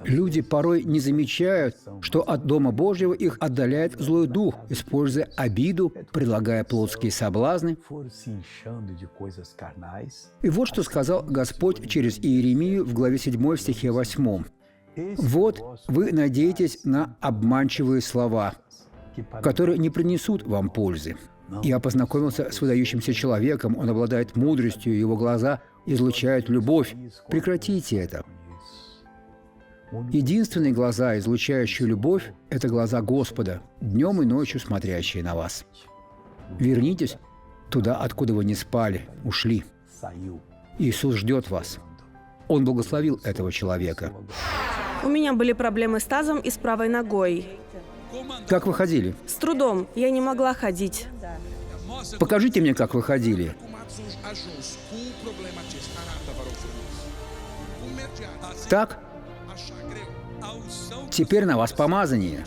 Люди порой не замечают, что от Дома Божьего их отдаляет злой дух, используя обиду, предлагая плотские соблазны. И вот что сказал Господь через Иеремию в главе 7 в стихе 8. «Вот вы надеетесь на обманчивые слова, которые не принесут вам пользы. Я познакомился с выдающимся человеком, он обладает мудростью, его глаза излучают любовь. Прекратите это. Единственные глаза, излучающие любовь, – это глаза Господа, днем и ночью смотрящие на вас. Вернитесь туда, откуда вы не спали, ушли. Иисус ждет вас». Он благословил этого человека. У меня были проблемы с тазом и с правой ногой. Как вы ходили? С трудом. Я не могла ходить. Покажите мне, как вы ходили. Так? Теперь на вас помазание.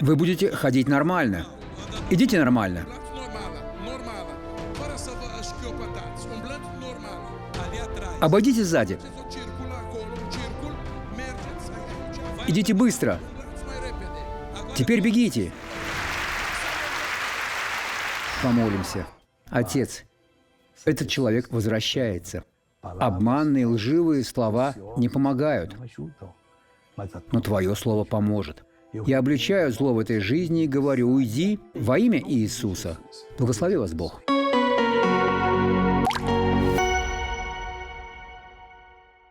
Вы будете ходить нормально. Идите нормально. Обойдите сзади. Идите быстро. Теперь бегите. Помолимся. Отец, этот человек возвращается. Обманные, лживые слова не помогают, но Твое Слово поможет. Я обличаю зло в этой жизни и говорю: уйди во имя Иисуса. Благослови вас Бог.